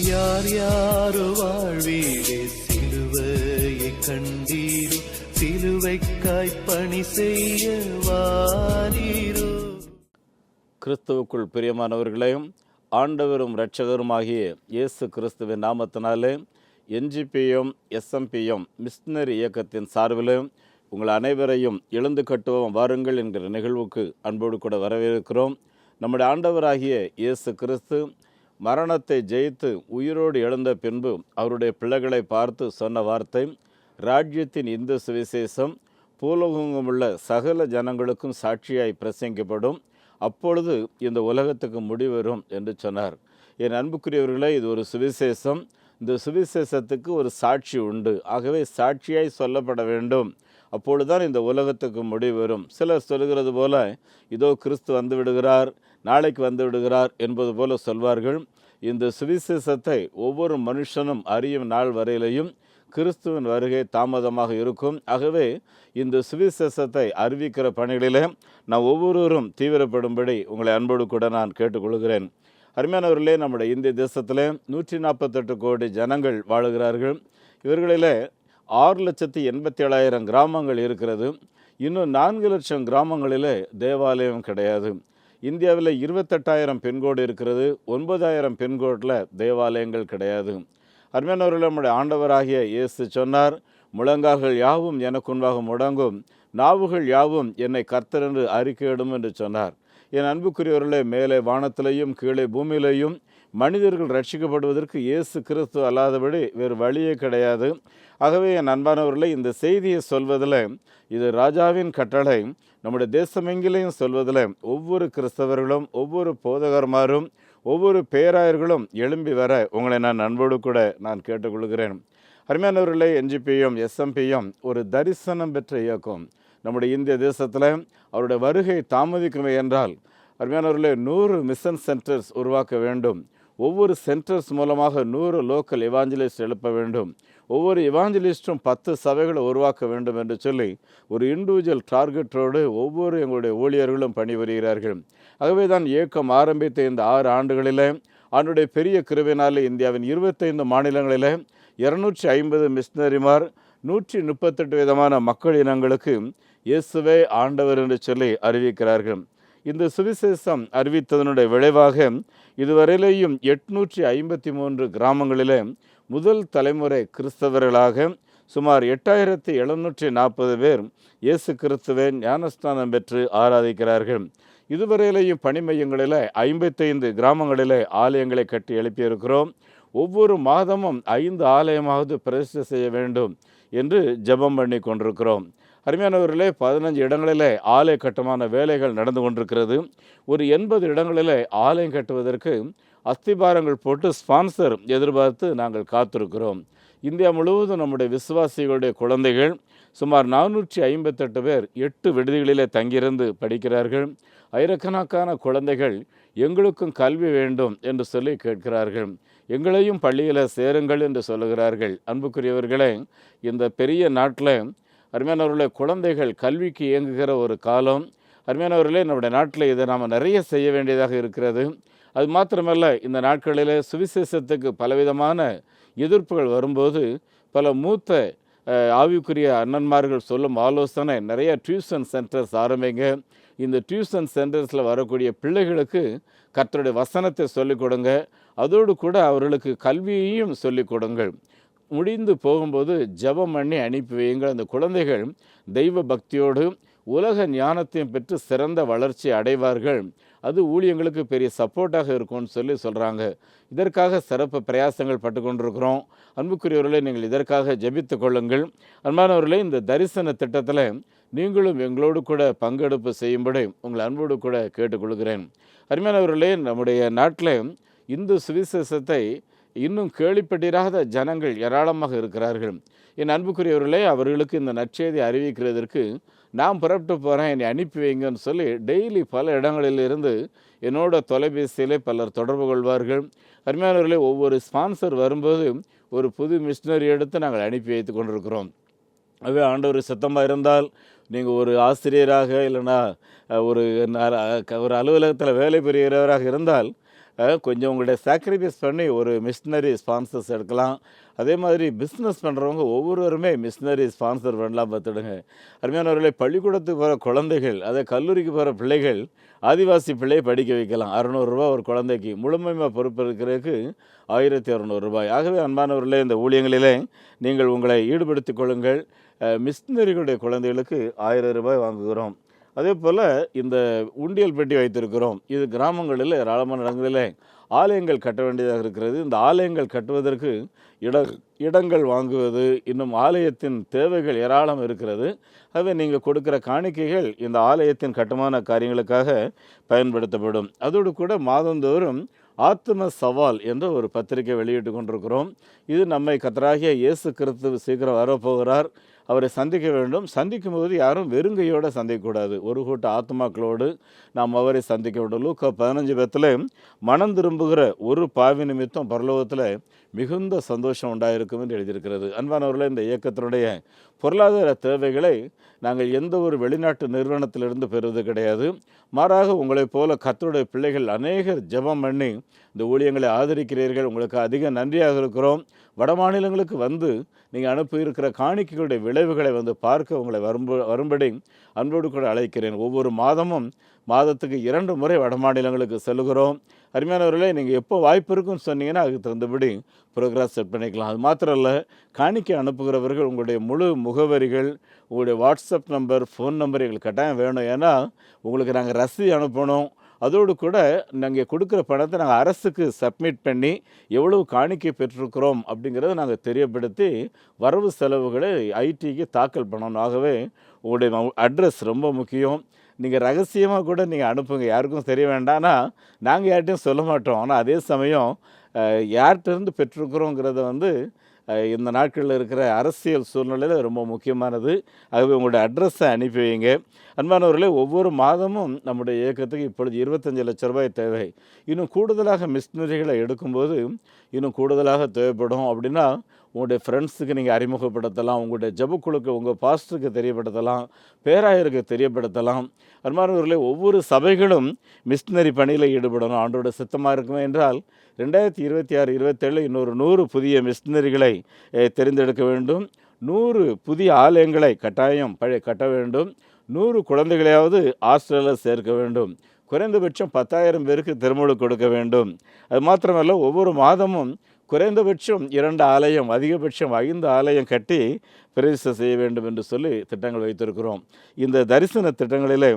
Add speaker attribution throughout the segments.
Speaker 1: யார் யாரோ வாழ்வீடே சிலுவையை கண்டீரோ, சிலுவைக்காய் பணி செய்ய வாரீரோ.
Speaker 2: கிறிஸ்துவுக்குள் பிரியமானவர்களையும் ஆண்டவரும் இரட்சகருமாகிய இயேசு கிறிஸ்துவின் நாமத்தினாலே NGPM SMP மிஷனரி இயக்கத்தின் சார்பில் உங்கள் அனைவரையும் எழுந்து கட்டுவோம் வாருங்கள் என்கிற நிகழ்வுக்கு அன்போடு கூட வரவேற்கிறோம். நம்முடைய ஆண்டவராகிய இயேசு கிறிஸ்து மரணத்தை ஜெயித்து உயிரோடு எழுந்த பின்பு அவருடைய பிள்ளைகளை பார்த்து சொன்ன வார்த்தை, ராஜ்யத்தின் இந்த சுவிசேஷம் பூலோகமுள்ள சகல ஜனங்களுக்கும் சாட்சியாய் பிரசங்கிக்கப்படும், அப்பொழுது இந்த உலகத்துக்கு முடிவரும் என்று சொன்னார். என் அன்புக்குரியவர்களே, இது ஒரு சுவிசேஷம். இந்த சுவிசேஷத்துக்கு ஒரு சாட்சி உண்டு. ஆகவே சாட்சியாய் சொல்லப்பட வேண்டும், அப்பொழுதுதான் இந்த உலகத்துக்கு முடிவரும். சிலர் சொல்கிறது போல இதோ கிறிஸ்து வந்து விடுகிறார், நாளைக்கு வந்து விடுகிறார் என்பது போல சொல்வார்கள். இந்த சுவிசேஷத்தை ஒவ்வொரு மனுஷனும் அறியும் நாள் வரையிலையும் கிறிஸ்துவின் வருகை தாமதமாக இருக்கும். ஆகவே இந்த சுவிசேஷத்தை அறிவிக்கிற பணிகளிலே நான் ஒவ்வொருவரும் தீவிரப்படும்படி உங்களை அன்போடு கூட நான் கேட்டுக்கொள்கிறேன். அருமையானவர்களே, நம்முடைய இந்திய தேசத்தில் 148 கோடி ஜனங்கள் வாழுகிறார்கள். இவர்களிலே 6,87,000 கிராமங்கள் இருக்கிறது. இன்னும் 4 லட்சம் கிராமங்களிலே தேவாலயம் கிடையாது. இந்தியாவில் 28,000 பின்கோடு இருக்கிறது. 9,000 பின்கோட்டில் தேவாலயங்கள் கிடையாது. அருமையானவர்களே, நம்முடைய ஆண்டவராகிய இயேசு சொன்னார், முழங்கால்கள் யாவும் எனக்கு முன்பாக முடங்கும், நாவுகள் யாவும் என்னை கர்த்தர் என்று அறிக்கையிடும் என்று சொன்னார். என் அன்புக்குரியவர்களே, மேலே வானத்திலேயும் கீழே பூமியிலேயும் மனிதர்கள் ரட்சிக்கப்படுவதற்கு இயேசு கிறிஸ்து அல்லாதபடி வேறு வழியே கிடையாது. ஆகவே என் அன்பானவர்களே, இந்த செய்தியை சொல்வதில் இது ராஜாவின் கட்டளை. நம்முடைய தேசமெங்கிலையும் சொல்வதில் ஒவ்வொரு கிறிஸ்தவர்களும், ஒவ்வொரு போதகர்மாரும், ஒவ்வொரு பேராயர்களும் எழும்பி வர உங்களை நான் அன்போடு கூட நான் கேட்டுக்கொள்கிறேன். அருமையானவர்களே, NGPM SMP ஒரு தரிசனம் பெற்ற இயக்கம். நம்முடைய இந்திய தேசத்தில் அவருடைய வருகை தாமதிக்குமே என்றால், அருமையானவர்களே, 100 மிஷன் சென்டர்ஸ் உருவாக்க வேண்டும். ஒவ்வொரு சென்டர்ஸ் மூலமாக 100 லோக்கல் எவாஞ்சலிஸ்ட் எழுப்ப வேண்டும். ஒவ்வொரு எவாஞ்சலிஸ்ட்டும் 10 சபைகளை உருவாக்க வேண்டும் என்று சொல்லி ஒரு இண்டிவிஜுவல் டார்கெட்டோடு ஒவ்வொரு எங்களுடைய ஊழியர்களும் பணிபுரிகிறார்கள். ஆகவே தான் இயக்கம் ஆரம்பித்த இந்த 6 ஆண்டுகளில் அவனுடைய பெரிய கிருபையினாலே இந்தியாவின் 25 மாநிலங்களில் 250 மிஷனரிமார் 138 விதமான மக்கள் இனங்களுக்கு இயேசுவே ஆண்டவர் என்று சொல்லி அறிவிக்கிறார்கள். இந்த சுவிசேஷம் அறிவித்ததனுடைய விளைவாக இதுவரையிலேயும் 853 கிராமங்களிலே முதல் தலைமுறை கிறிஸ்தவர்களாக சுமார் 8,740 பேர் இயேசு கிறிஸ்துவை ஞானஸ்நானம் பெற்று ஆராதிக்கிறார்கள். இதுவரையிலேயும் பணி மையங்களில் 55 கிராமங்களில் ஆலயங்களை கட்டி எழுப்பியிருக்கிறோம். ஒவ்வொரு மாதமும் 5 ஆலயமாவது பிரதிஷ்டை செய்ய வேண்டும் என்று ஜெபம் பண்ணி கொண்டிருக்கிறோம். அருமையானவர்களே, 15 இடங்களில் ஆலய கட்டுமான வேலைகள் நடந்து கொண்டிருக்கிறது. ஒரு 80 இடங்களில் ஆலயம் கட்டுவதற்கு அஸ்திபாரங்கள் போட்டு ஸ்பான்சர் எதிர்பார்த்து நாங்கள் காத்திருக்கிறோம். இந்தியா முழுவதும் நம்முடைய விசுவாசிகளுடைய குழந்தைகள் சுமார் 458 பேர் 8 விடுதிகளிலே தங்கியிருந்து படிக்கிறார்கள். ஆயிரக்கணக்கான குழந்தைகள் எங்களுக்கும் கல்வி வேண்டும் என்று சொல்லி கேட்கிறார்கள். எங்களையும் பள்ளியில் சேருங்கள் என்று சொல்லுகிறார்கள். அன்புக்குரியவர்களே, இந்த பெரிய நாட்டில் அருமையானவர்களே, குழந்தைகள் கல்விக்கு இயங்குகிற ஒரு காலம். அருமையானவர்களே, நம்முடைய நாட்டில் இதை நாம் நிறைய செய்ய வேண்டியதாக இருக்கிறது. அது மாத்திரமல்ல, இந்த நாட்களில் சுவிசேஷத்துக்கு பலவிதமான எதிர்ப்புகள் வரும்போது பல மூத்த ஆவிக்குரிய அண்ணன்மார்கள் சொல்லும் ஆலோசனை, நிறைய டியூஷன் சென்டர்ஸ் ஆரம்பிங்க. இந்த டியூஷன் சென்டர்ஸில் வரக்கூடிய பிள்ளைகளுக்கு கர்த்தருடைய வசனத்தை சொல்லிக் கொடுங்க, அதோடு கூட அவர்களுக்கு கல்வியையும் சொல்லிக் கொடுங்கள். முடிந்து போகும்போது ஜெபம் பண்ணி அனுப்பி வையுங்கள். அந்த குழந்தைகள் தெய்வ பக்தியோடு உலக ஞானத்தையும் பெற்று சிறந்த வளர்ச்சி அடைவார்கள். அது ஊழியங்களுக்கு பெரிய சப்போர்ட்டாக இருக்கும்னு சொல்கிறாங்க. இதற்காக சிறப்பு பிரயாசங்கள் பட்டு கொண்டிருக்கிறோம். அன்புக்குரியவர்களே, நீங்கள் இதற்காக ஜெபித்து கொள்ளுங்கள். அன்பானவர்களே, இந்த தரிசன திட்டத்தில் நீங்களும் எங்களோடு கூட பங்கெடுப்பு செய்யும்படி உங்கள் அன்போடு கூட கேட்டுக்கொள்கிறேன். அருமையானவர்களே, நம்முடைய நாட்டில் இந்த சுவிசேஷத்தை இன்னும் கேள்விப்பட்டிராத ஜனங்கள் ஏராளமாக இருக்கிறார்கள். என் அன்புக்குரியவர்களே, அவர்களுக்கு இந்த நற்செய்தி அறிவிக்கிறதற்கு நான் புறப்பட்டு போகிறேன், என்னை அனுப்பி வைங்கன்னு சொல்லி டெய்லி பல இடங்களிலிருந்து என்னோட தொலைபேசியிலே பலர் தொடர்பு கொள்வார்கள். அருமையானவர்களே, ஒவ்வொரு ஸ்பான்சர் வரும்போது ஒரு புது மிஷினரி எடுத்து நாங்கள் அனுப்பி வைத்து கொண்டிருக்கிறோம். அதுவே ஆண்டவர் சித்தமாக இருந்தால் நீங்கள் ஒரு ஆசிரியராக இல்லைன்னா ஒரு அலுவலகத்தில் வேலை புரிகிறவராக இருந்தால் கொஞ்சம் உங்களுடைய சாக்ரிஃபைஸ் பண்ணி ஒரு மிஷினரி ஸ்பான்சர்ஸ் எடுக்கலாம். அதே மாதிரி பிஸ்னஸ் பண்ணுறவங்க ஒவ்வொருவருமே மிஷினரி ஸ்பான்சர் பண்ணலாம் பார்த்துடுங்க. அருமையானவர்களே, பள்ளிக்கூடத்துக்கு போகிற குழந்தைகள், அதை கல்லூரிக்கு போகிற பிள்ளைகள், ஆதிவாசி பிள்ளையை படிக்க வைக்கலாம். ரூ. 600 ஒரு குழந்தைக்கு. முழுமையாக பொறுப்பு இருக்கிறதுக்கு ரூ. 1200. ஆகவே அன்பானவர்களே, இந்த ஊழியங்களிலே நீங்கள் உங்களை ஈடுபடுத்திக் கொள்ளுங்கள். மிஷினரிகளுடைய குழந்தைகளுக்கு ரூ. 1000 வாங்குகிறோம். அதே போல் இந்த உண்டியல் பெட்டி வைத்திருக்கிறோம். இது கிராமங்களில் ஏராளமான இடங்களிலே ஆலயங்கள் கட்ட வேண்டியதாக இருக்கிறது. இந்த ஆலயங்கள் கட்டுவதற்கு இடங்கள் வாங்குவது, இன்னும் ஆலயத்தின் தேவைகள் ஏராளம் இருக்கிறது. ஆகவே நீங்கள் கொடுக்குற காணிக்கைகள் இந்த ஆலயத்தின் கட்டுமான காரியங்களுக்காக பயன்படுத்தப்படும். அதோடு கூட மாதந்தோறும் ஆத்ம சவால் என்ற ஒரு பத்திரிகை வெளியிட்டு கொண்டிருக்கிறோம். இது நம்மை கர்த்தராகிய இயேசு கிறிஸ்து சீக்கிரம் வரப்போகிறார். அவரை சந்திக்க வேண்டும். சந்திக்கும் போது யாரும் வெறுங்கையோடு சந்திக்கக்கூடாது. ஒரு கூட்ட ஆத்மாக்களோடு நாம் அவரை சந்திக்க வேண்டும். லூக்கா 15:10 மனம் திரும்புகிற ஒரு பாவி நிமித்தம் பரலோகத்தில் மிகுந்த சந்தோஷம் உண்டாயிருக்கும் என்று எழுதியிருக்கிறது. அன்பானவர்களே, இந்த இயக்கத்தினுடைய பொருளாதார தேவைகளை நாங்கள் எந்த ஒரு வெளிநாட்டு நிறுவனத்திலிருந்து பெறுவது கிடையாது. மாறாக உங்களைப் போல கர்த்தருடைய பிள்ளைகள் அநேகர் ஜெபம் பண்ணி இந்த ஊழியங்களை ஆதரிக்கிறீர்கள். உங்களுக்கு அதிக நன்றியாக இருக்கிறோம். வட மாநிலங்களுக்கு வந்து நீங்கள் அனுப்பியிருக்கிற காணிக்கைகளுடைய விளைவுகளை வந்து பார்க்க உங்களை வரும்படி அன்போடு கூட அழைக்கிறேன். ஒவ்வொரு மாதத்துக்கு 2 முறை வட மாநிலங்களுக்கு செல்கிறோம். அருமையானவர்களே, நீங்கள் எப்போ வாய்ப்பு இருக்குன்னு சொன்னீங்கன்னா அதுக்கு தகுந்தபடி ப்ரோக்ராம் செட் பண்ணிக்கலாம். அது மாத்திரம் இல்லை, காணிக்கை அனுப்புகிறவர்கள் உங்களுடைய முழு முகவரிகள், உங்களுடைய வாட்ஸ்அப் நம்பர், ஃபோன் நம்பர் எங்களுக்கு கட்டாயம் வேணும். ஏன்னா உங்களுக்கு நாங்கள் ரசீது அனுப்பணும். அதோடு கூட நாங்கள் கொடுக்குற பணத்தை நாங்கள் அரசுக்கு சப்மிட் பண்ணி எவ்வளவு காணிக்கை பெற்றிருக்கிறோம் அப்படிங்கிறத நாங்கள் தெரியப்படுத்தி வரவு செலவுகளை ஐடிக்கு தாக்கல் பண்ணணும். ஆகவே உங்களுடைய அட்ரஸ் ரொம்ப முக்கியம். நீங்கள் ரகசியமாக கூட நீங்கள் அனுப்புங்க, யாருக்கும் தெரிய வேண்டாம்னா நாங்கள் யார்கிட்டையும் சொல்ல மாட்டோம். ஆனால் அதே சமயம் யார்கிட்டருந்து பெற்றிருக்கிறோங்கிறத வந்து இந்த நாட்களில் இருக்கிற அரசியல் சூழ்நிலையில் ரொம்ப முக்கியமானது. ஆகவே உங்களுடைய அட்ரஸை அனுப்பி வைங்க. அன்பானவர்களே, ஒவ்வொரு மாதமும் நம்முடைய இயக்கத்துக்கு இப்பொழுது 25 லட்ச ரூபாய் தேவை. இன்னும் கூடுதலாக மிஷினரிகளை எடுக்கும்போது இன்னும் கூடுதலாக தேவைப்படும். அப்படின்னா உங்களுடைய ஃப்ரெண்ட்ஸுக்கு நீங்கள் அறிமுகப்படுத்தலாம், உங்களுடைய ஜபக்குழுக்கு, உங்கள் பாஸ்டருக்கு தெரியப்படுத்தலாம், பேராயருக்கு தெரியப்படுத்தலாம். அன்பானவர்களே, ஒவ்வொரு சபைகளும் மிஷினரி பணியில் ஈடுபடணும். ஆண்டோட சித்தமாக இருக்குமே என்றால் 2026-27 இன்னொரு 100 புதிய மிஷினரிகளை தெரிந்தெடுக்க வேண்டும். 100 புதிய ஆலயங்களை கட்டாயம் கட்ட வேண்டும். 100 குழந்தைகளையாவது ஹாஸ்டலில் சேர்க்க வேண்டும். குறைந்தபட்சம் 10,000 பேருக்கு திருமணம் கொடுக்க வேண்டும். அது மாத்திரமல்ல, ஒவ்வொரு மாதமும் குறைந்தபட்சம் 2 ஆலயம், அதிகபட்சம் 5 ஆலயம் கட்டி பிரதிஷ்டை செய்ய வேண்டும் என்று சொல்லி திட்டங்கள் வைத்திருக்கிறோம். இந்த தரிசன திட்டங்களில்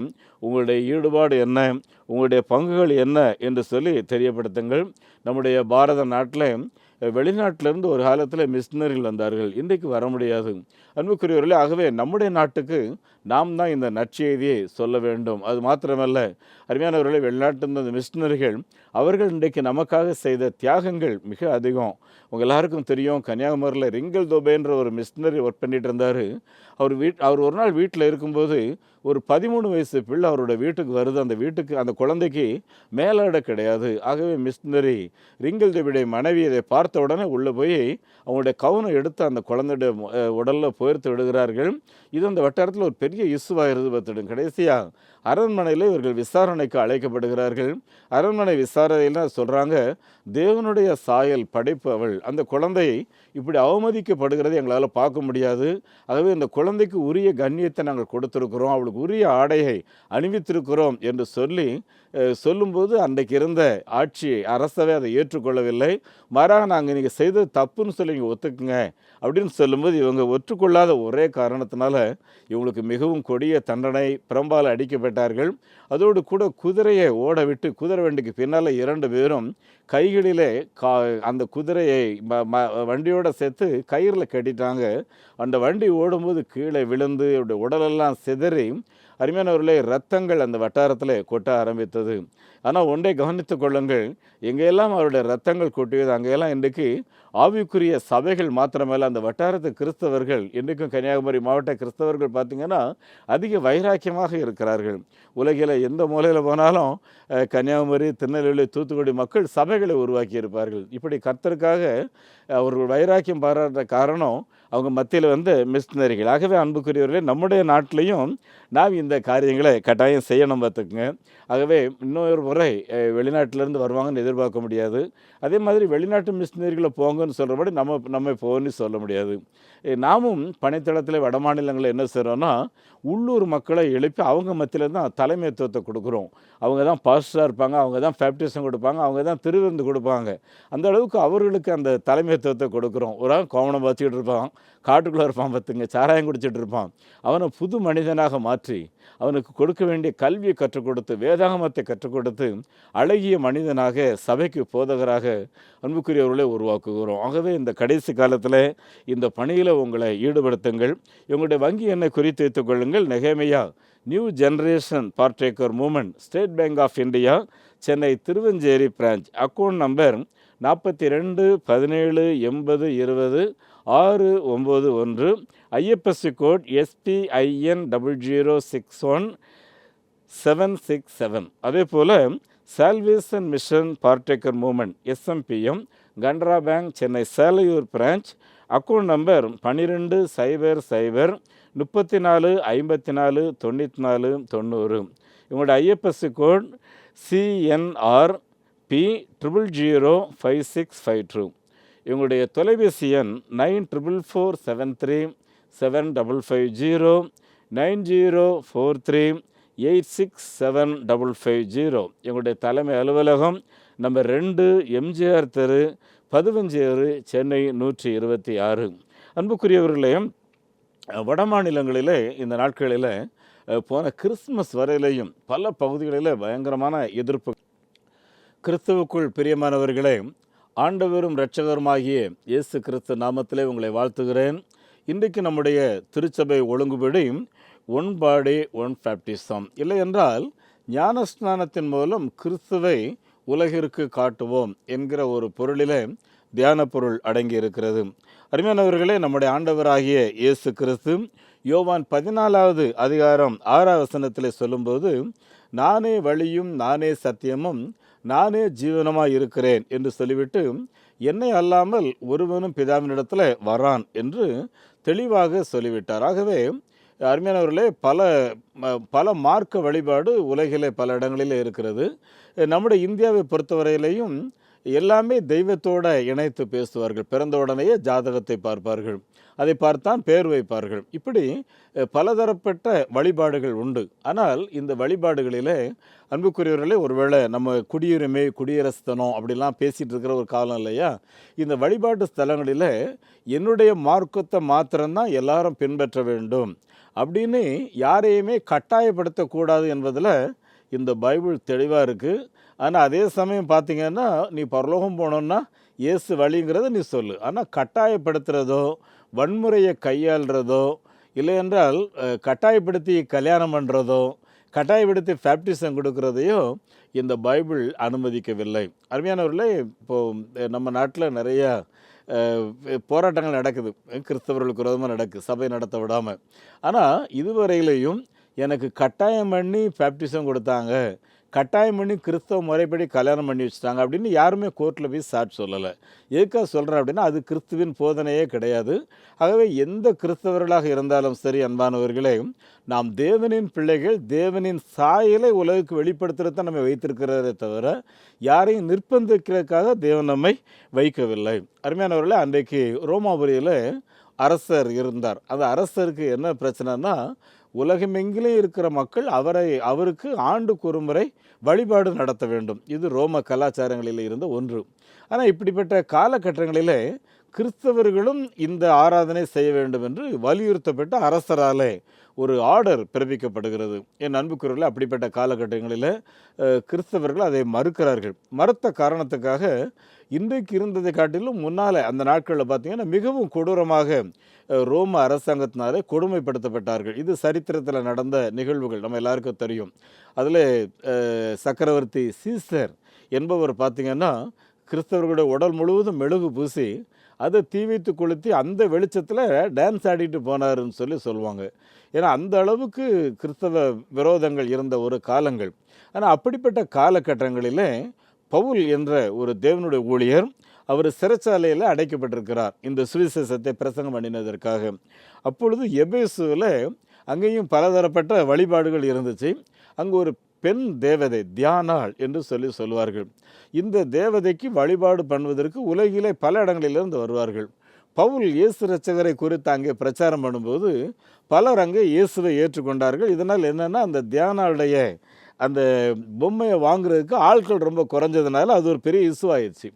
Speaker 2: உங்களுடைய ஈடுபாடு என்ன, உங்களுடைய பங்குகள் என்ன என்று சொல்லி தெரியப்படுத்துங்கள். நம்முடைய பாரத நாட்டில் வெளிநாட்டிலிருந்து ஒரு காலத்தில் மிஷினரிகள் வந்தார்கள். இன்றைக்கு வர முடியாது. அன்புக்குரியவர்களே, ஆகவே நம்முடைய நாட்டுக்கு நாம் தான் இந்த நற்செய்தியை சொல்ல வேண்டும். அது மாத்திரமல்ல, அருமையானவர்களே, வெளிநாட்டில் இந்த மிஷினரிகள் அவர்கள் இன்றைக்கு நமக்காக செய்த தியாகங்கள் மிக அதிகம். உங்கள் எல்லாருக்கும் தெரியும், கன்னியாகுமரியில் ரிங்கல் தோபேன்ற ஒரு மிஷினரி ஒர்க் பண்ணிகிட்டு இருந்தார். அவர் ஒரு நாள் வீட்டில் இருக்கும்போது ஒரு 13 வயசு பிள்ளை அவரோட வீட்டுக்கு வருது. அந்த குழந்தைக்கு மேலாடை கிடையாது. ஆகவே மிஷினரி ரிங்கல் தேவியுடைய மனைவி இதை பார்த்த உடனே உள்ளே போய் அவங்களுடைய கவனம் எடுத்து அந்த குழந்தையுடைய உடலில் போர்த்து விடுகிறார்கள். இது அந்த வட்டாரத்தில் ஒரு பெரிய இசுவாகிறது பார்த்துடும். கடைசியாக அரண்மனையில் இவர்கள் விசாரணைக்கு அழைக்கப்படுகிறார்கள். அரண்மனை விசாரணையில் சொல்கிறாங்க, தேவனுடைய சாயல் படைப்பு அவள், அந்த குழந்தை இப்படி அவமதிக்கப்படுகிறது எங்களால் பார்க்க முடியாது. ஆகவே இந்த குழந்தைக்கு உரிய கண்ணியத்தை நாங்கள் கொடுத்துருக்கிறோம், அவளுக்கு உரிய ஆடையை அணிவித்திருக்கிறோம் என்று சொல்லும்போது அன்றைக்கு இருந்த அரசவை அதை ஏற்றுக்கொள்ளவில்லை. மாறாக நாங்கள் நீங்கள் செய்தது தப்புன்னு சொல்லி நீங்கள் ஒத்துக்குங்க அப்படின்னு சொல்லும்போது இவங்க ஒற்றுக்கொள்ளாத ஒரே காரணத்தினால இவங்களுக்கு மிகவும் கொடிய தண்டனை, பிரம்பால் அடிக்கப்பட்டார்கள். அதோடு கூட குதிரையை ஓட விட்டு குதிரை வண்டிக்கு பின்னால் 2 பேரும் கைகளிலே அந்த குதிரையை வண்டியோடு சேர்த்து கயிறில் கட்டிட்டாங்க. அந்த வண்டி ஓடும்போது கீழே விழுந்து அவருடைய உடலெல்லாம் சிதறி அருமையானவர்களே, இரத்தங்கள் அந்த வட்டாரத்தில் கொட்ட ஆரம்பித்தது. ஆனால் ஒன்றை கவனித்து கொள்ளுங்கள், எங்கெல்லாம் அவருடைய இரத்தங்கள் கொட்டியது அங்கெல்லாம் இன்றைக்கு ஆவிக்குரிய சபைகள் மாத்திரமல்ல, அந்த வட்டாரத்து கிறிஸ்தவர்கள், இன்றைக்கும் கன்னியாகுமரி மாவட்ட கிறிஸ்தவர்கள் பார்த்திங்கன்னா அதிக வைராக்கியமாக இருக்கிறார்கள். உலகில் எந்த மூலையில் போனாலும் கன்னியாகுமரி, திருநெல்வேலி, தூத்துக்குடி மக்கள் சபைகளை உருவாக்கி இருப்பார்கள். இப்படி கர்த்தருக்காக அவர்கள் வைராக்கியம் பாராட்ட காரணம் அவங்க மத்தியில் மிஷினரிகள். ஆகவே அன்புக்குரியவர்களே, நம்முடைய நாட்டிலையும் நாம் இந்த காரியங்களை கட்டாயம் செய்யணும் பார்த்துக்குங்க. ஆகவே இன்னொரு முறை வெளிநாட்டிலேருந்து வருவாங்கன்னு எதிர்பார்க்க முடியாது. அதே மாதிரி வெளிநாட்டு மிஷினரிகளை போங்கன்னு சொல்கிறபடி நம்ம போகணும்னு சொல்ல முடியாது. நாமும் பணித்தளத்தில் வட மாநிலங்களில் என்ன செய்கிறோன்னா, உள்ளூர் மக்களை எழுப்பி அவங்க மத்தியில் தான் தலைமைத்துவத்தை கொடுக்குறோம். அவங்க தான் பாஸ்டராக இருப்பாங்க, அவங்க தான் பேப்டிசம் கொடுப்பாங்க, அவங்க தான் திருவிருந்து கொடுப்பாங்க. அந்த அளவுக்கு அவர்களுக்கு அந்த தலைமைத்துவத்தை கொடுக்குறோம். ஒரு ஆள் கோவணம் வச்சுக்கிட்டு இருப்பான், காட்டுக்குள்ளே இருப்பான், பார்த்துங்க சாராயம் குடிச்சிட்டு இருப்பான். அவனை புது மனிதனாக மாற்றி அவனுக்கு கொடுக்க வேண்டிய கல்வியை கற்றுக் கொடுத்து, வேதாகமத்தை கற்றுக் கொடுத்து, அழகிய மனிதனாக சபைக்கு போதகராக அன்புக்குரியவர்களை உருவாக்குகிறோம். ஆகவே இந்த கடைசி காலத்தில் இந்த பணியில் உங்களை ஈடுபடுத்துங்கள். உங்களுடைய வங்கி எண்ணை குறித்து வைத்துக் கொள்ளுங்கள். நெகேமியா new generation partaker moment, state bank of India, Chennai Thiruvancheri branch, account number 42 17 80 20 691, IFSC code SPIN 0061767. அதே போல் salvation mission partaker moment SMPM, Canara bank, Chennai Selaiyur branch, account number 12 00 34 54 94 90. இவங்களோட ஐஎஃப்எஸ்சி கோட் CNR P0005652. இவங்களுடைய தொலைபேசி எண் 9447375550, 9043867550. எங்களுடைய தலைமை அலுவலகம் நம்பர் 2 MGR தெரு, பதுவஞ்சேரி, சென்னை 126. அன்புக்குரியவர்களே, வட மாநிலங்களிலே இந்த நாட்களில் போன கிறிஸ்துமஸ் வரையிலையும் பல பகுதிகளில் பயங்கரமான எதிர்ப்பு. கிறிஸ்துவுக்குள் பிரியமானவர்களே, ஆண்டவரும் இரட்சகருமாகிய இயேசு கிறிஸ்து நாமத்திலே உங்களை வாழ்த்துகிறேன். இன்றைக்கு நம்முடைய திருச்சபை ஒழுங்குபடி ஒன் பாடி ஒன் பேப்டிசம், இல்லை என்றால் ஞானஸ்நானத்தின் மூலம் கிறிஸ்துவை உலகிற்கு காட்டுவோம் என்கிற ஒரு பொருளிலே தியான பொருள் அடங்கி இருக்கிறது. அருமையானவர்களே, நம்முடைய ஆண்டவராகிய இயேசு கிறிஸ்து யோவான் 14வது அதிகாரம் 6வது வசனத்திலே சொல்லும்போது, நானே வழியும் நானே சத்தியமும் நானே ஜீவனமாக இருக்கிறேன் என்று சொல்லிவிட்டு, என்னை அல்லாமல் ஒருவனும் பிதாவினிடத்தில் வரான் என்று தெளிவாக சொல்லிவிட்டார். ஆகவே அருமையானவர்களே, பல மார்க்க வழிபாடு உலகிலே பல இடங்களில் இருக்கிறது. நம்முடைய இந்தியாவை பொறுத்தவரையிலையும் எல்லாமே தெய்வத்தோடு இணைத்து பேசுவார்கள். பிறந்த உடனேயே ஜாதகத்தை பார்ப்பார்கள், அதை பார்த்தான் பேர் வைப்பார்கள். இப்படி பலதரப்பட்ட வழிபாடுகள் உண்டு. ஆனால் இந்த வழிபாடுகளிலே அன்புக்குரியவர்களே, ஒருவேளை நம்ம குடியுரிமை, குடியரசுத்தனம் அப்படிலாம் பேசிகிட்டு இருக்கிற ஒரு காலம் இல்லையா? இந்த வழிபாட்டு ஸ்தலங்களில் என்னுடைய மார்க்கத்தை மாத்திரம்தான் எல்லாரும் பின்பற்ற வேண்டும் அப்படின்னு யாரையுமே கட்டாயப்படுத்தக்கூடாது என்பதில் இந்த பைபிள் தெளிவாக இருக்குது. ஆனால் அதே சமயம் பார்த்திங்கன்னா, நீ பரலோகம் போனோன்னா இயேசு வழிங்கிறத நீ சொல்லு. ஆனால் கட்டாயப்படுத்துகிறதோ, வன்முறையை கையாளுறதோ, இல்லை என்றால் கட்டாயப்படுத்தி கல்யாணம் பண்ணுறதோ, கட்டாயப்படுத்தி பேப்டிசம் கொடுக்குறதையோ இந்த பைபிள் அனுமதிக்கவில்லை. அருமையானவர்களே, இப்போது நம்ம நாட்டில் நிறையா போராட்டங்கள் நடக்குது, கிறிஸ்தவர்களுக்கு விரோதமாக நடக்குது, சபை நடத்த விடாமல். ஆனால் இதுவரையிலையும் எனக்கு கட்டாயம் பண்ணி பேப்டிசம் கொடுத்தாங்க, கட்டாயம் பண்ணி கிறிஸ்தவ முறைப்படி கல்யாணம் பண்ணி வச்சுட்டாங்க அப்படின்னு யாருமே கோர்ட்டில் போய் சாட்சி சொல்லலை. எதுக்காக சொல்கிறேன் அப்படின்னா, அது கிறிஸ்துவின் போதனையே கிடையாது. ஆகவே எந்த கிறிஸ்தவர்களாக இருந்தாலும் சரி, அன்பானவர்களே, நாம் தேவனின் பிள்ளைகள், தேவனின் சாயலை உலகுக்கு வெளிப்படுத்துறது தான் நம்ம வைத்திருக்கிறதே தவிர யாரையும் நிர்பந்திக்கிறதுக்காக தேவன் நம்மை வைக்கவில்லை. அருமையானவர்களே, அன்றைக்கு ரோமாபுரியில் அரசர் இருந்தார். அந்த அரசருக்கு என்ன பிரச்சனைனா, உலகமெங்கிலும் இருக்கிற மக்கள் அவருக்கு ஆண்டுக்கு ஒரு முறை வழிபாடு நடத்த வேண்டும். இது ரோம கலாச்சாரங்களில் இருந்த ஒன்று. ஆனால் இப்படிப்பட்ட காலகட்டங்களிலே கிறிஸ்தவர்களும் இந்த ஆராதனை செய்ய வேண்டும் என்று வலியுறுத்தப்பட்ட அரசராலே ஒரு ஆர்டர் பிறப்பிக்கப்படுகிறது. என் அன்புக்குரியவர்களே, அப்படிப்பட்ட காலகட்டங்களில் கிறிஸ்தவர்கள் அதை மறுக்கிறார்கள். மறுத்த காரணத்துக்காக இன்றைக்கு இருந்ததை காட்டிலும் முன்னால் அந்த நாட்களில் பார்த்திங்கன்னா மிகவும் கொடூரமாக ரோம அரசாங்கத்தினாலே கொடுமைப்படுத்தப்பட்டார்கள். இது சரித்திரத்தில் நடந்த நிகழ்வுகள் நம்ம எல்லாருக்கும் தெரியும். அதில் சக்கரவர்த்தி சீசர் என்பவர் பார்த்திங்கன்னா கிறிஸ்தவர்களுடைய உடல் முழுவதும் மெழுகு பூசி அதை தீ வைத்து கொளுத்தி அந்த வெளிச்சத்தில் டான்ஸ் ஆடிட்டு போனாருன்னு சொல்லுவாங்க. ஏன்னா அந்த அளவுக்கு கிறிஸ்தவ விரோதங்கள் இருந்த ஒரு காலங்கள். ஆனால் அப்படிப்பட்ட காலகட்டங்களில் பவுல் என்ற ஒரு தேவனுடைய ஊழியர், அவர் சிறைச்சாலையில் அடைக்கப்பட்டிருக்கிறார் இந்த சுவிசேஷத்தை பிரசங்கம் பண்ணினதற்காக. அப்பொழுது எபேசுவில் அங்கேயும் பலதரப்பட்ட வழிபாடுகள் இருந்துச்சு. அங்கே ஒரு பெண் தேவதை தியானாள் என்று சொல்லுவார்கள். இந்த தேவதைக்கு வழிபாடு பண்ணுவதற்கு உலகிலே பல இடங்களிலிருந்து வருவார்கள். பவுல் இயேசு இரட்சகரை குறித்து அங்கே பிரச்சாரம் பண்ணும்போது பலர் அங்கே இயேசுவை ஏற்றுக்கொண்டார்கள். இதனால் என்னென்னா, அந்த தியானாளுடைய அந்த பொம்மையை வாங்குறதுக்கு ஆட்கள் ரொம்ப குறைஞ்சதுனால அது ஒரு பெரிய இசுவாயிடுச்சு.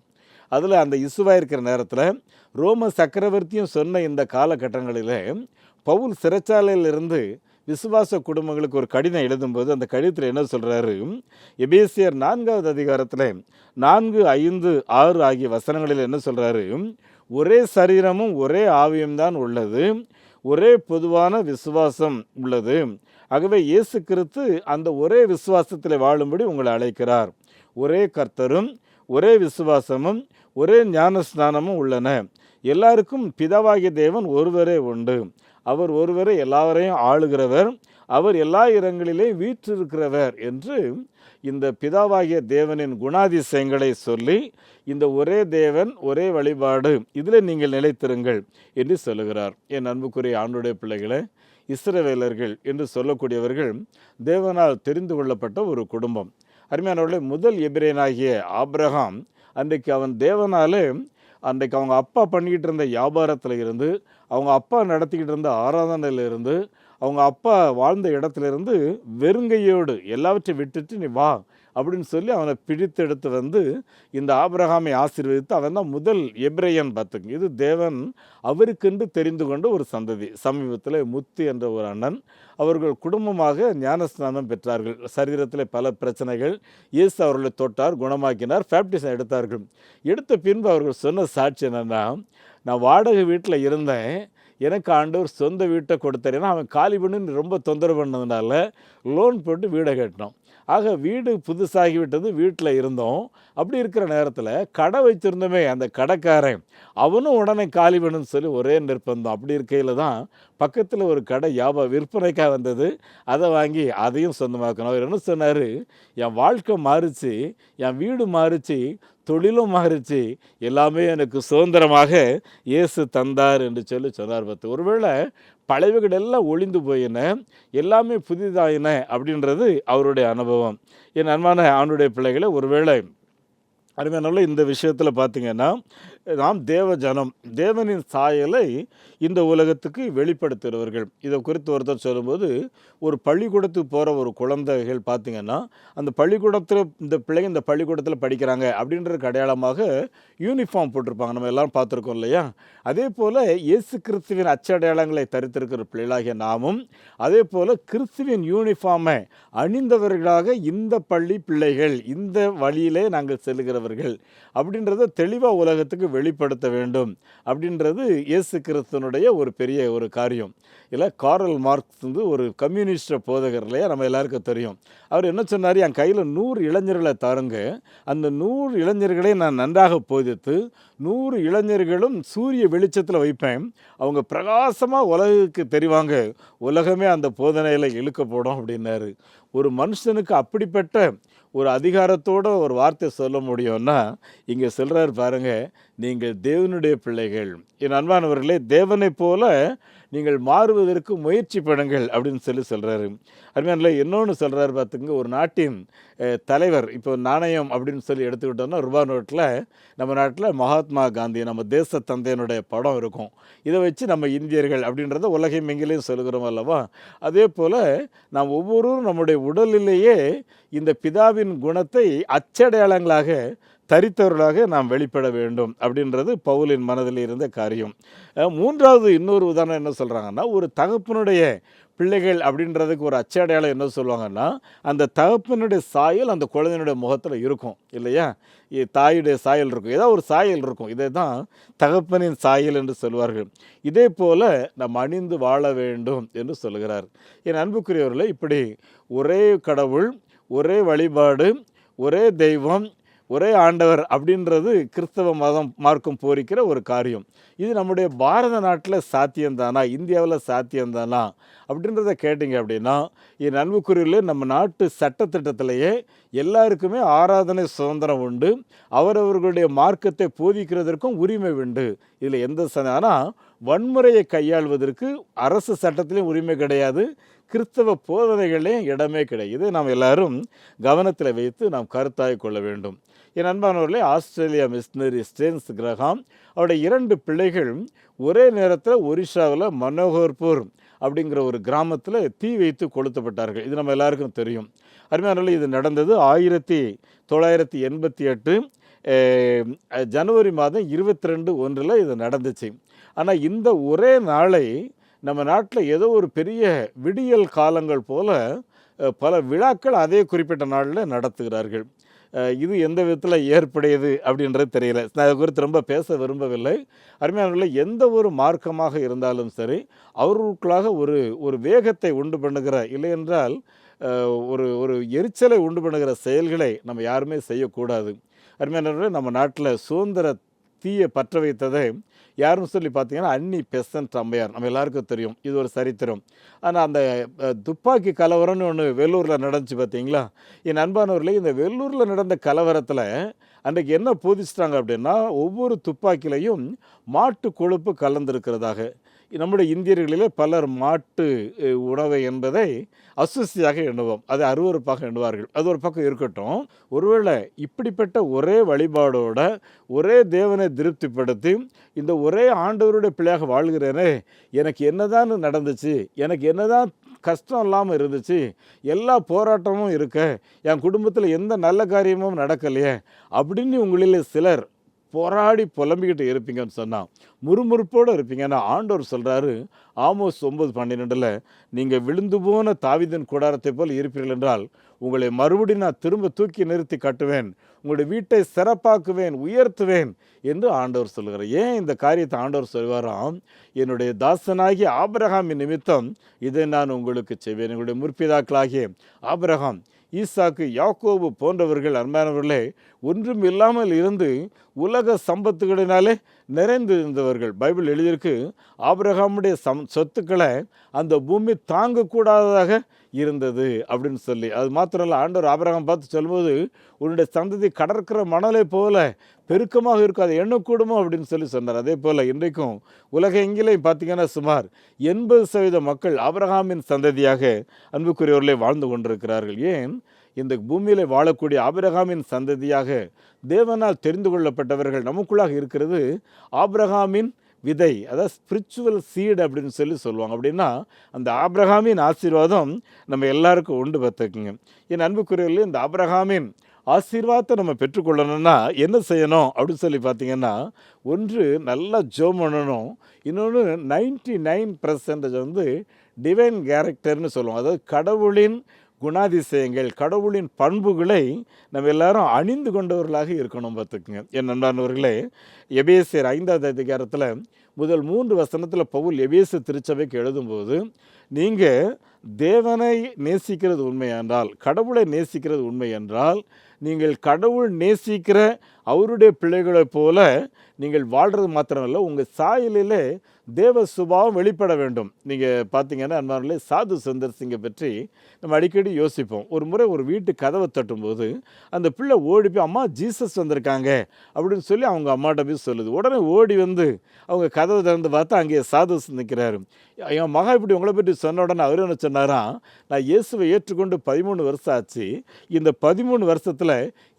Speaker 2: அதில் அந்த இசுவாக இருக்கிற நேரத்தில் ரோம சக்கரவர்த்தியும் சொன்ன இந்த காலகட்டங்களில் பவுல் சிறைச்சாலையிலிருந்து விசுவாச குடும்பங்களுக்கு ஒரு கடிதம் எழுதும்போது அந்த கடிதத்தில் என்ன சொல்கிறாரு, எபேசியர் 4வது அதிகாரத்தில் 4, 5, 6 ஆகிய வசனங்களில் என்ன சொல்கிறாரு, ஒரே சரீரமும் ஒரே ஆவியும் தான் உள்ளது, ஒரே பொதுவான விசுவாசம் உள்ளது. ஆகவே இயேசு கிறிஸ்து அந்த ஒரே விசுவாசத்தில் வாழும்படி உங்களை அழைக்கிறார். ஒரே கர்த்தரும் ஒரே விசுவாசமும் ஒரே ஞானஸ்நானமும் உள்ளன. எல்லாருக்கும் பிதாவாகிய தேவன் ஒருவரே உண்டு. அவர் ஒருவரே எல்லாவரையும் ஆளுகிறவர். அவர் எல்லா இடங்களிலேயும் வீற்றிருக்கிறவர் என்று இந்த பிதாவாகிய தேவனின் குணாதிசயங்களை சொல்லி, இந்த ஒரே தேவன் ஒரே வழிபாடு இதில் நீங்கள் நிலைத்திருங்கள் என்று சொல்லுகிறார். என் அன்புக்குரிய ஆண்டுடைய பிள்ளைகளே, இஸ்ரவேலர்கள் என்று சொல்லக்கூடியவர்கள் தேவனால் தெரிந்து கொள்ளப்பட்ட ஒரு குடும்பம். அருமையானவர்களே, முதல் எபிரேயனாகிய ஆபிரகாம் அன்றைக்கு அவன் தேவனாலே அன்றைக்கு அவங்க அப்பா பண்ணிக்கிட்டு இருந்த வியாபாரத்தில் இருந்து, அவங்க அப்பா நடத்திக்கிட்டு இருந்த ஆராதனையிலிருந்து, அவங்க அப்பா வாழ்ந்த இடத்துலேருந்து வெறுங்கையோடு எல்லாவற்றையும் விட்டுட்டு நீ வா அப்படின்னு சொல்லி அவனை பிடித்தெடுத்து வந்து இந்த ஆபிரகாமை ஆசீர்வதித்து அவன் தான் முதல் எபிரேயன். பார்த்துங்க, இது தேவன் அவருக்கென்று தெரிந்து கொண்ட ஒரு சந்ததி. சமீபத்தில் முத்து என்ற ஒரு அண்ணன் அவர்கள் குடும்பமாக ஞானஸ்நானம் பெற்றார்கள். சரீரத்தில் பல பிரச்சனைகள், இயேசு அவர்களை தொட்டார், குணமாக்கினார், பேப்டிசம் எடுத்தார்கள். எடுத்த பின்பு அவர்கள் சொன்ன சாட்சி என்னென்னா, நான் வாடகை வீட்டில் இருந்தேன், எனக்கு ஆண்டவர் சொந்த வீட்டை கொடுத்தார். ஏன்னா அவன் காலி பண்ணி ரொம்ப தொந்தரவு பண்ணதுனால லோன் போட்டு வீடை கட்டினோம். ஆக வீடு புதுசாகிவிட்டது, வீட்டில் இருந்தோம். அப்படி இருக்கிற நேரத்தில் கடை வச்சுருந்தோமே, அந்த கடைக்காரன் அவனும் உடனே காலி பண்ணுன்னு சொல்லி ஒரே நிர்பந்தம். அப்படி இருக்கையில் தான் பக்கத்தில் ஒரு கடை விற்பனைக்காக வந்தது. அதை வாங்கி அதையும் சொந்தமாக்கணும். அவர் என்ன சொன்னார், என் வாழ்க்கை மாறிச்சு, என் வீடு மாறிச்சு, தொழிலும் மாறிச்சு, எல்லாமே எனக்கு சுதந்திரமாக இயேசு தந்தார் என்று சொன்னார். பார்த்து, ஒருவேளை பழையவைகள் எல்லாம் ஒளிந்து போயின, எல்லாமே புதிதாயின அப்படின்றது அவருடைய அனுபவம். என் அன்பான ஆண்டுடைய பிள்ளைகளை, ஒருவேளை அருமையான இந்த விஷயத்தில் பார்த்திங்கன்னா, நாம் தேவ ஜனம், தேவனின் சாயலை இந்த உலகத்துக்கு வெளிப்படுத்துகிறவர்கள். இதை குறித்து ஒருத்தர் சொல்லும்போது, ஒரு பள்ளிக்கூடத்துக்கு போகிற ஒரு குழந்தைகள் பார்த்திங்கன்னா, அந்த பள்ளிக்கூடத்தில் இந்த பிள்ளைங்க இந்த பள்ளிக்கூடத்தில் படிக்கிறாங்க அப்படின்றதுக்கு அடையாளமாக யூனிஃபார்ம் போட்டிருப்பாங்க. நம்ம எல்லோரும் பார்த்துருக்கோம் இல்லையா? அதே போல் இயேசு கிறிஸ்துவின் அச்சடையாளங்களை தரித்திருக்கிற பிள்ளைகளாகிய நாமும் அதே போல் கிறிஸ்துவின் யூனிஃபார்மை அணிந்தவர்களாக இந்த பள்ளி பிள்ளைகள், இந்த வழியிலே நாங்கள் செல்லுகிறவர்கள் அப்படின்றத தெளிவாக உலகத்துக்கு வெளிப்படுத்த வேண்டும் அப்படின்றது இயேசு கிறிஸ்துவனுடைய ஒரு பெரிய ஒரு காரியம். இல்லை, காரல் மார்க்ஸ் வந்து ஒரு கம்யூனிஸ்ட் போதகர் இல்லையா, நம்ம எல்லாருக்கும் தெரியும். அவர் என்ன சொன்னார், என் கையில் 100 இளைஞர்களை தாருங்க, அந்த 100 இளைஞர்களை நான் நன்றாக போதித்து 100 இளைஞர்களும் சூரிய வெளிச்சத்தில் வைப்பேன், அவங்க பிரகாசமாக உலகுக்கு தெரிவாங்க, உலகமே அந்த போதனையில் இழுக்கப்படும் அப்படின்னாரு. ஒரு மனுஷனுக்கு அப்படிப்பட்ட ஒரு அதிகாரத்தோடு ஒரு வார்த்தை சொல்ல முடியும்னா இங்கே சொல்கிறார் பாருங்க, நீங்கள் தேவனுடைய பிள்ளைகள். என் அன்பானவர்களே, தேவனை போல நீங்கள் மாறுவதற்கு முயற்சி பண்ணுங்கள் அப்படின்னு சொல்கிறாரு. அருமையான இன்னொன்று சொல்கிறாரு பார்த்துங்க, ஒரு நாட்டின் தலைவர், இப்போ நாணயம் அப்படின்னு சொல்லி எடுத்துக்கிட்டோம்னா ரூபா நோட்டில் நம்ம நாட்டில் மகாத்மா காந்தி, நம்ம தேச தந்தையினுடைய படம் இருக்கும். இதை வச்சு நம்ம இந்தியர்கள் அப்படின்றத உலகம் எங்கேயும் சொல்கிறோம் அல்லவா? அதே போல் நாம் ஒவ்வொருவரும் நம்முடைய உடலிலேயே இந்த பிதாவின் குணத்தை அச்சடையாளங்களாக தரித்தவர்களாக நாம் வெளிப்பட வேண்டும் அப்படின்றது பவுலின் மனதில் இருந்த காரியம். மூன்றாவது இன்னொரு உதாரணம் என்ன சொல்கிறாங்கன்னா, ஒரு தகப்பனுடைய பிள்ளைகள் அப்படின்றதுக்கு ஒரு அச்சடையாளம் என்ன சொல்லுவாங்கன்னா, அந்த தகப்பனுடைய சாயல் அந்த குழந்தையினுடைய முகத்தில் இருக்கும் இல்லையா? தாயுடைய சாயல் இருக்கும், ஏதாவது ஒரு சாயல் இருக்கும். இதை தான் தகப்பனின் சாயல் என்று சொல்வார்கள். இதே போல் நம்ம அணிந்து வாழ வேண்டும் என்று சொல்கிறார். என் அன்புக்குரியவர்களே, இப்படி ஒரே கடவுள், ஒரே வழிபாடு, ஒரே தெய்வம், ஒரே ஆண்டவர் அப்படின்றது கிறிஸ்தவ மதம் மார்க்கம் போரிக்கிற ஒரு காரியம். இது நம்முடைய பாரத நாட்டில் சாத்தியம்தானா, இந்தியாவில் சாத்தியம்தானா அப்படின்றத கேட்டிங்க அப்படின்னா, என் அன்புக்குரியவர்களே, நம்ம நாட்டு சட்டத்திட்டத்திலேயே எல்லாருக்குமே ஆராதனை சுதந்திரம் உண்டு, அவரவர்களுடைய மார்க்கத்தை போதிக்கிறதற்கும் உரிமை உண்டு. இதில் எந்த ஆனால் வன்முறையை கையாள்வதற்கு அரசு சட்டத்திலையும் உரிமை கிடையாது, கிறிஸ்தவ போதனைகளையும் இடமே கிடையாது. இதை நாம் எல்லாரும் கவனத்தில் வைத்து நாம் கருத்தாய் கொள்ள வேண்டும். என் அன்பானவர்களே, ஆஸ்திரேலியா மிஷனரி ஸ்டேன்ஸ் கிரஹாம் அவருடைய 2 பிள்ளைகள் ஒரே நேரத்தில் ஒரிஷாவில் மனோகர்பூர் அப்படிங்கிற ஒரு கிராமத்தில் தீ வைத்து கொளுத்தப்பட்டார்கள். இது நம்ம எல்லாருக்கும் தெரியும். அருமையானவர்களே, இது நடந்தது 1988 ஜனவரி மாதம் 22/1 இது நடந்துச்சு. ஆனால் இந்த ஒரே நாளை நம்ம நாட்டில் ஏதோ ஒரு பெரிய விடியல் காலங்கள் போல பல விழாக்கள் அதே குறிப்பிட்ட நாளில் நடத்துகிறார்கள். இது எந்த விதத்தில் ஏற்புடையது அப்படின்றது தெரியல. நான் அதை குறித்து ரொம்ப பேச விரும்பவில்லை. அருமையானவர்களே, எந்த ஒரு மார்க்கமாக இருந்தாலும் சரி, அவர்களுக்குள்ளாக ஒரு வேகத்தை உண்டு பண்ணுகிற, இல்லை என்றால் ஒரு ஒரு எரிச்சலை உண்டு பண்ணுகிற செயல்களை நம்ம யாருமே செய்யக்கூடாது. அருமையானவர்களே, நம்ம நாட்டில் சுதந்திர தீயை பற்ற வைத்ததை யாருன்னு சொல்லி பார்த்தீங்கன்னா அன்னி பெசன்ட் அம்மையார். நம்ம எல்லாருக்கும் தெரியும், இது ஒரு சரித்திரம். ஆனால் அந்த துப்பாக்கி கலவரம்னு ஒன்று வெள்ளூரில் நடந்துச்சு பார்த்தீங்களா? என் அன்பானவர்களே, இந்த வெள்ளூரில் நடந்த கலவரத்தில் அன்றைக்கு என்ன போதிச்சிட்டாங்க அப்படின்னா, ஒவ்வொரு துப்பாக்கிலையும் மாட்டு கொழுப்பு கலந்திருக்கிறதாக. நம்முடைய இந்தியர்களிலே பலர் மாட்டு உணவை என்பதை அசுசியாக எண்ணுவோம், அதை அருவருப்பாக எண்ணுவார்கள். அது ஒரு பக்கம் இருக்கட்டும். ஒருவேளை இப்படிப்பட்ட ஒரே வழிபாடோட ஒரே தேவனை திருப்திப்படுத்தி இந்த ஒரே ஆண்டவருடைய பிள்ளையாக வாழ்கிறேனே, எனக்கு என்னதான் நடந்துச்சு, எனக்கு என்னதான் கஷ்டம் இல்லாமல் இருந்துச்சு, எல்லா போராட்டமும் இருக்க, என் குடும்பத்தில் எந்த நல்ல காரியமும் நடக்கலையே அப்படின்னு உங்களில் சிலர் போராடி புலம்பிக்கிட்டு இருப்பீங்கன்னு சொன்னால் முறுமுறுப்போடு இருப்பீங்க. ஆனால் ஆண்டவர் சொல்கிறாரு, ஆமோஸ் 9:12, நீங்கள் விழுந்து போன தாவீதின் கூடாரத்தை போல் இருப்பீர்கள் என்றால் உங்களை மறுபடியும் நான் திரும்ப தூக்கி நிறுத்தி கட்டுவேன், உங்களுடைய வீட்டை சிறப்பாக்குவேன், உயர்த்துவேன் என்று ஆண்டவர் சொல்கிறார். ஏன் இந்த காரியத்தை ஆண்டவர் சொல்வாராம்? என்னுடைய தாசனாகிய ஆபிரகாமின் நிமித்தம் இதை நான் உங்களுக்கு செய்வேன். எங்களுடைய முற்பிதாக்களாகிய ஆபிரகாம், ஈசாக்கு, யாக்கோபு போன்றவர்கள் அன்பானவர்களே ஒன்றும் இல்லாமல் இருந்து உலக சம்பத்துகளினாலே நிறைந்து இருந்தவர்கள். பைபிள் எழுதியிருக்கு, ஆபிரகாமுடைய சொத்துக்களை அந்த பூமி தாங்கக்கூடாததாக இருந்தது அப்படின்னு சொல்லி. அது மாத்திரம் இல்லை, ஆண்டவர் ஆபிரகாம் பார்த்து சொல்லும்போது, உன்னுடைய சந்ததி கடற்கிற மணலை போல பெருக்கமாக இருக்கும், அதை எண்ணக்கூடுமோ அப்படின்னு சொல்லி சொன்னார். அதே போல் இன்றைக்கும் உலக எங்கிலையும் பார்த்தீங்கன்னா சுமார் 80% மக்கள் ஆபிரகாமின் சந்ததியாக அன்புக்குரியவர்களே வாழ்ந்து கொண்டிருக்கிறார்கள். ஏன்? இந்த பூமியில் வாழக்கூடிய ஆபிரகாமின் சந்ததியாக தேவனால் தெரிந்து கொள்ளப்பட்டவர்கள் நமக்குள்ளாக இருக்கிறது ஆபிரகாமின் விதை, அதாவது ஸ்பிரிச்சுவல் சீடு அப்படின்னு சொல்லி சொல்லுவாங்க. அப்படின்னா அந்த ஆபிரகாமின் ஆசீர்வாதம் நம்ம எல்லாருக்கும் உண்டு பார்த்துக்குங்க. என் அன்புக்குரியவர்களே, இந்த ஆபிரகாமின் ஆசீர்வாதத்தை நம்ம பெற்றுக்கொள்ளணும்னா என்ன செய்யணும் அப்படின்னு சொல்லி பார்த்தீங்கன்னா, ஒன்று நல்லா ஜெபம் பண்ணணும், இன்னொன்று 99% டிவைன் கேரக்டர்னு சொல்லுவோம். அதாவது கடவுளின் குணாதிசயங்கள், கடவுளின் பண்புகளை நம்ம எல்லாரும் அணிந்து கொண்டவர்களாக இருக்கணும் பார்த்துக்குங்க. என் நண்பர்களே, எபேசியர் 5வது அதிகாரத்தில் முதல் 3 வசனத்தில் பவுல் எபேசு திருச்சபைக்கு எழுதும்போது, நீங்கள் தேவனை நேசிக்கிறது உண்மை என்றால், கடவுளை நேசிக்கிறது உண்மை என்றால், நீங்கள் கடவுள் நேசிக்கிற அவருடைய பிள்ளைகளைப் போல நீங்கள் வாழ்கிறது மாத்திரமல்ல, உங்கள் சாயலிலே தேவ சுபாவம் வெளிப்பட வேண்டும். நீங்கள் பார்த்தீங்கன்னா அன்பார்களே, சாது சுந்தர் சிங்கை பற்றி நம்ம அடிக்கடி யோசிப்போம். ஒரு முறை ஒரு வீட்டு கதவை தட்டும்போது அந்த பிள்ளை ஓடி போய், அம்மா ஜீசஸ் வந்திருக்காங்க அப்படின்னு சொல்லி அவங்க அம்மாட்ட போய் சொல்லுது. உடனே ஓடி வந்து அவங்க கதவை திறந்து பார்த்தா அங்கே சாது நிற்கிறாரு. என் மகா இப்படி உங்களை பற்றி சொன்ன உடனே அவர் என்ன சொன்னாராம், நான் இயேசுவை ஏற்றுக்கொண்டு 13 வருஷம் ஆச்சு, இந்த 13 வருஷத்தில்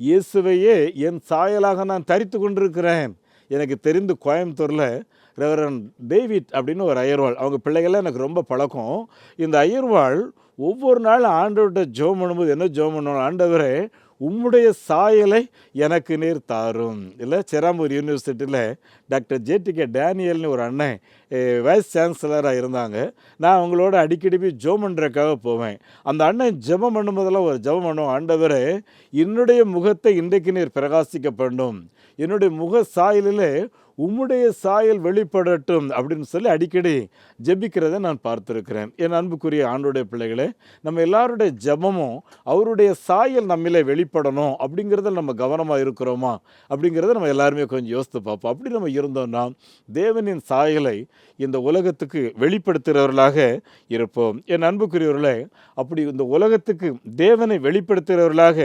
Speaker 2: இயேசுவையே என் சாயலாக நான் தரித்து கொண்டிருக்கிறேன். எனக்கு தெரிந்து கோயம்புத்தூரில் ரெவரன் டேவிட் அப்படின்னு ஒரு அய்யர்வாள், அவங்க பிள்ளைகள்லாம் எனக்கு ரொம்ப பழக்கம். இந்த அய்யர்வாள் ஒவ்வொரு நாளும் ஆண்டவர்கிட்ட ஜெபம் பண்ணும்போது என்ன ஜெபம் பண்ணுவோம், ஆண்டவரே உம்முடைய சாயலை எனக்கு நீர் தாரும். இல்லை, செராம்பூர் யூனிவர்சிட்டியில் டாக்டர் ஜேடிகே டேனியல்னு ஒரு அண்ணன் வைஸ் சான்சலராக இருந்தாங்க. நான் அவங்களோட அடிக்கடி போய் ஜெபம் பண்ணுறதுக்காக போவேன். அந்த அண்ணன் ஜெபம் பண்ணும்போதெல்லாம் ஒரு ஜெபம் பண்ணுவோம், ஆண்டவரே என்னுடைய முகத்தை இன்றைக்கு நீர் பிரகாசிக்க வேண்டும், என்னுடைய முக சாயலில் உம்முடைய சாயல் வெளிப்படட்டும் அப்படின்னு சொல்லி அடிக்கடி ஜெபிக்கிறதை நான் பார்த்துருக்கிறேன். என் அன்புக்குரிய ஆண்டோடைய பிள்ளைகளே, நம்ம எல்லாருடைய ஜெபமும் அவருடைய சாயல் நம்மிலே வெளிப்படணும் அப்படிங்கிறத நம்ம கவனமாக இருக்கிறோமா அப்படிங்கிறத நம்ம எல்லாருமே கொஞ்சம் யோசித்து பார்ப்போம். அப்படி நம்ம இருந்தோம்னா தேவனின் சாயலை இந்த உலகத்துக்கு வெளிப்படுத்துகிறவர்களாக இருப்போம். என் அன்புக்குரியவர்களே, அப்படி இந்த உலகத்துக்கு தேவனை வெளிப்படுத்துகிறவர்களாக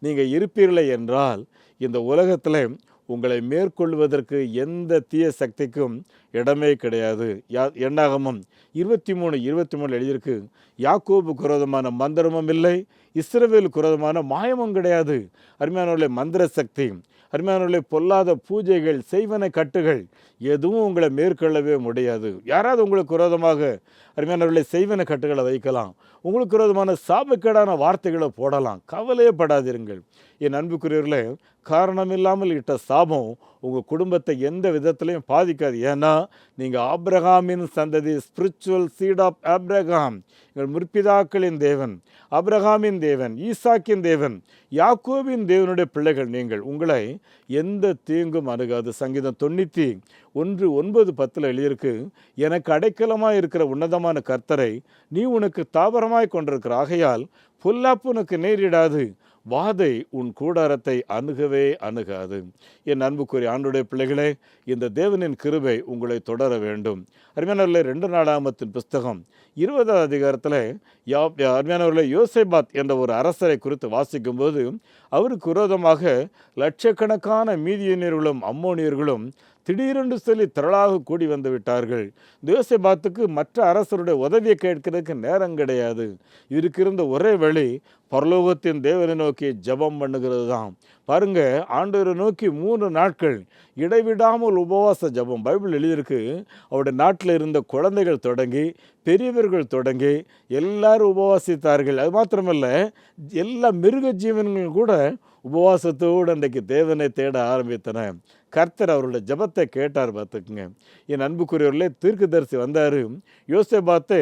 Speaker 2: நீங்கள் இருப்பீர்களே என்றால் இந்த உலகத்தில் உங்களை மேற்கொள்வதற்கு எந்த தீய சக்திக்கும் இடமே கிடையாது. என்னாகமம் 23:23 எழுதியிருக்கு, யாக்கோபுக்கு விரோதமான மந்திரமும் இல்லை, இஸ்ரவேலுக்கு விரோதமான மாயமும் கிடையாது. அருமையானவர்களே, மந்திர சக்தி, அருமையானவர்களே, பொல்லாத பூஜைகள், செய்வன கட்டுகள் எதுவும் உங்களை மேற்கொள்ளவே முடியாது. யாராவது உங்களுக்கு விரோதமாக அருமையானவர்களே செய்வன கட்டுகளை வைக்கலாம், உங்களுக்கு விரோதமான சாபக்கேடான வார்த்தைகளை போடலாம். கவலையே படாதிருங்கள். என் அன்புக்குரியவர்களே, காரணமில்லாமல் இட்ட சாபம் உங்கள் குடும்பத்தை எந்த விதத்திலையும் பாதிக்காது. ஏன்னா நீங்கள் ஆபிரகாமின் சந்ததி, ஸ்பிரிச்சுவல் சீட் ஆஃப் ஆபிரகாம். எங்கள் முற்பிதாக்களின் தேவன், ஆபிரகாமின் தேவன், ஈசாக்கின் தேவன், யாக்கோபின் தேவனுடைய பிள்ளைகள் நீங்கள். உங்களை எந்த தீங்கும் அணுகாது. சங்கீதம் 91:9-10 எழுதியிருக்கு, எனக்கு அடைக்கலமாக இருக்கிற உன்னதமான கர்த்தரை நீ உனக்கு தாபரமாய் கொண்டிருக்கிற ஆகையால் பொல்லாப்பு உனக்கு நேரிடாது, வாதை உன் கூடாரத்தை அணுகவே அணுகாது. என் அன்புக்குரிய ஆண்டுடைய பிள்ளைகளே, இந்த தேவனின் கிருபை உங்களை தொடர வேண்டும். அருமையானவர்களே, 2 நாளாகமத்தின் புஸ்தகம் 20ஆம் அதிகாரத்தில் அருமையானவர்களே யோசேபாத் என்ற ஒரு அரசரை குறித்து வாசிக்கும்போது அவருக்கு விரோதமாக லட்சக்கணக்கான மீதியனியர்களும் அம்மோனியர்களும் திடீரென்று சொல்லி திரளாக கூடி வந்து விட்டார்கள். யோசேபாத்துக்கு மற்ற அரசருடைய உதவியை கேட்கிறதுக்கு நேரம் கிடையாது. இதுக்கு இருந்த ஒரே வழி பரலோகத்தின் தேவனை நோக்கி ஜெபம் பண்ணுகிறது தான். பாருங்க, ஆண்டவரை நோக்கி 3 நாட்கள் இடைவிடாமல் உபவாச ஜெபம். பைபிள் எழுதியிருக்கு, அவருடைய நாட்டில் இருந்த குழந்தைகள் தொடங்கி பெரியவர்கள் தொடங்கி எல்லாரும் உபவாசித்தார்கள். அது மாத்திரமல்ல, எல்லா மிருக ஜீவன்களும் கூட உபவாசத்தோடு அன்றைக்கு தேவனை தேட ஆரம்பித்தன. கர்த்தர் அவருடைய ஜெபத்தை கேட்டார். பார்த்துக்குங்க என் அன்புக்குரியவர்களே, தீர்க்கதரிசி வந்தார். யோசேபாத்தே,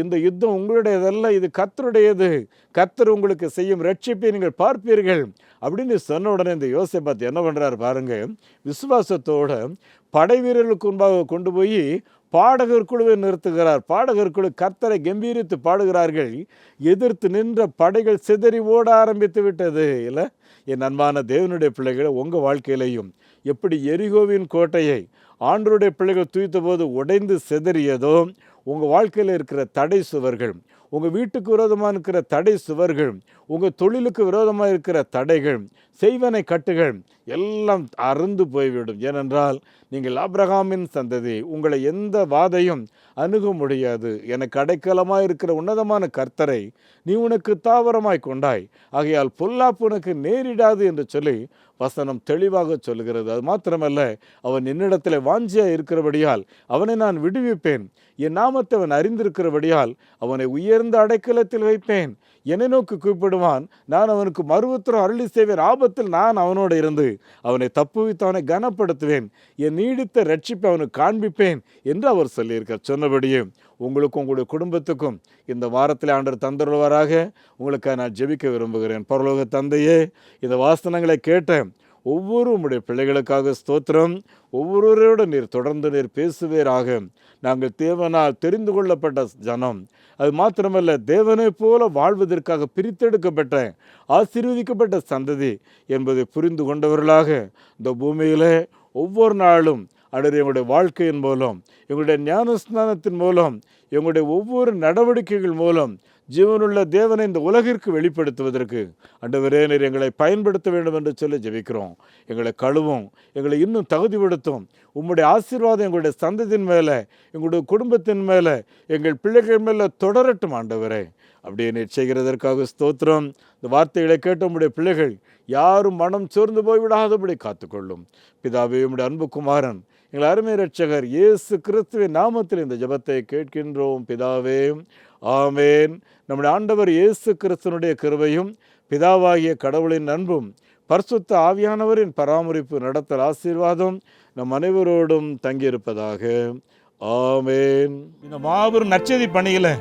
Speaker 2: இந்த யுத்தம் உங்களுடையதல்ல, இது கர்த்தருடையது, கர்த்தர் உங்களுக்கு செய்யும் ரட்சிப்பை நீங்கள் பார்ப்பீர்கள் அப்படின்னு சொன்ன உடனே இந்த யோசேபாத் என்ன பண்ணுறாரு பாருங்க, விசுவாசத்தோட படை வீரர்களுக்கு முன்பாக கொண்டு போய் பாடகர் குழுவை நிறுத்துகிறார். பாடகர் குழு கர்த்தரை கம்பீரித்து பாடுகிறார்கள். எதிர்த்து நின்ற படைகள் சிதறி ஓட ஆரம்பித்து விட்டது. இல்லை என் அன்பான தேவனுடைய பிள்ளைகளை, உங்கள் வாழ்க்கையிலையும் எப்படி எரிகோவின் கோட்டையை ஆண்டவருடைய பிள்ளைகள் தூய்த்த போது உடைந்து சிதறியதோ, உங்கள் வாழ்க்கையில் இருக்கிற தடை சுவர்கள், உங்கள் வீட்டுக்கு விரோதமாக இருக்கிற தடை சுவர்கள், உங்கள் தொழிலுக்கு விரோதமாக இருக்கிற தடைகள், செய்வனை கட்டுகள் எல்லாம் அறுந்து போய்விடும். ஏனென்றால் நீங்கள் ஆபிரகாமின் சந்ததி, உங்களை எந்த வாதையும் அணுக முடியாது. எனக்கு அடைக்கலமாக இருக்கிற உன்னதமான கர்த்தரை நீ உனக்கு தாவரமாய் கொண்டாய், ஆகையால் பொல்லாப்பு உனக்கு நேரிடாது என்று சொல்லி வசனம் தெளிவாக சொல்கிறது. அது மாத்திரமல்ல, அவன் என்னிடத்தில் வாஞ்சியாக இருக்கிறபடியால் அவனை நான் விடுவிப்பேன், என் நாமத்தை அவன் அறிந்திருக்கிறபடியால் அவனை உயர்ந்த அடைக்கலத்தில் வைப்பேன், என்னை நோக்கி கூப்பிடுவான், நான் அவனுக்கு மறுபுத்திரம் அருளி செய்வேன், ஆபத்தில் நான் அவனோடு இருந்து அவனை தப்புவித்து அவனை கனப்படுத்துவேன், என் நீடித்த ரட்சிப்பை அவனுக்கு காண்பிப்பேன் என்று அவர் சொல்லியிருக்கார். சொன்னபடியே உங்களுக்கும் உங்களுடைய குடும்பத்துக்கும் இந்த வாரத்தில் ஆண்டவர் தந்தருள்வாராக. உங்களுக்காக நான் ஜெபிக்க விரும்புகிறேன். பரலோக தந்தையே, இந்த வாசனங்களை கேட்ட ஒவ்வொரு உம்முடைய பிள்ளைகளுக்காக ஸ்தோத்திரம். ஒவ்வொருவரோடு நீர் தொடர்ந்து பேசுவீராக. நாங்கள் தேவனால் தெரிந்து கொள்ளப்பட்ட ஜனம், அது மாத்திரமல்ல தேவனை போல வாழ்வதற்காக பிரித்தெடுக்கப்பட்ட ஆசீர்வதிக்கப்பட்ட சந்ததி என்பதை புரிந்து கொண்டவர்களாக இந்த பூமியில் ஒவ்வொரு நாளும் எங்களுடைய வாழ்க்கையின் மூலம், எங்களுடைய ஞானஸ்நானத்தின் மூலம், எங்களுடைய ஒவ்வொரு நடவடிக்கைகள் மூலம் ஜீவனுள்ள தேவனை இந்த உலகிற்கு வெளிப்படுத்துவதற்கு ஆண்டவரே நீர் எங்களை பயன்படுத்த வேண்டும் என்று சொல்லி ஜெபிக்கிறோம். எங்களை கழுவும், எங்களை இன்னும் தகுதிப்படுத்தும். உம்முடைய ஆசீர்வாதம் எங்களுடைய சந்ததியின் மேலே, எங்களுடைய குடும்பத்தின் மேலே, எங்கள் பிள்ளைகள் மேலே தொடரட்டும் ஆண்டவரே. அப்படியே நீர் செய்கிறதற்காக ஸ்தோத்திரம். இந்த வார்த்தைகளை கேட்ட உம்முடைய பிள்ளைகள் யாரும் மனம் சோர்ந்து போய்விடாதபடி காத்துக்கொள்ளும். பிதாவே, உம்முடைய அன்பு குமாரன் எங்கள் அருமை இரட்சகர் இயேசு கிறிஸ்துவின் நாமத்தில் இந்த ஜெபத்தை கேட்கின்றோம் பிதாவே, ஆமேன். நம்முடைய ஆண்டவர் இயேசு கிறிஸ்துவனுடைய கிருபையும் பிதாவாகிய கடவுளின் அன்பும் பரிசுத்த ஆவியானவரின் பராமரிப்பு, நடத்தல், ஆசீர்வாதம் நம் அனைவரோடும் தங்கியிருப்பதாக. ஆமேன். இந்த மாபெரும் நற்செய்தி பணியில்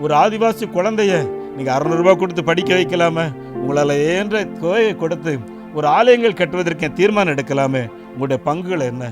Speaker 2: ஒரு ஆதிவாசி குழந்தைய நீங்கள் 600 ரூபாய் கொடுத்து படிக்க வைக்கலாமே, உங்களால் ஏன்ற தொகையை கொடுத்து ஒரு ஆலயங்கள் கட்டுவதற்கு தீர்மானம் எடுக்கலாமே, உங்களுடைய பங்குகள் என்ன?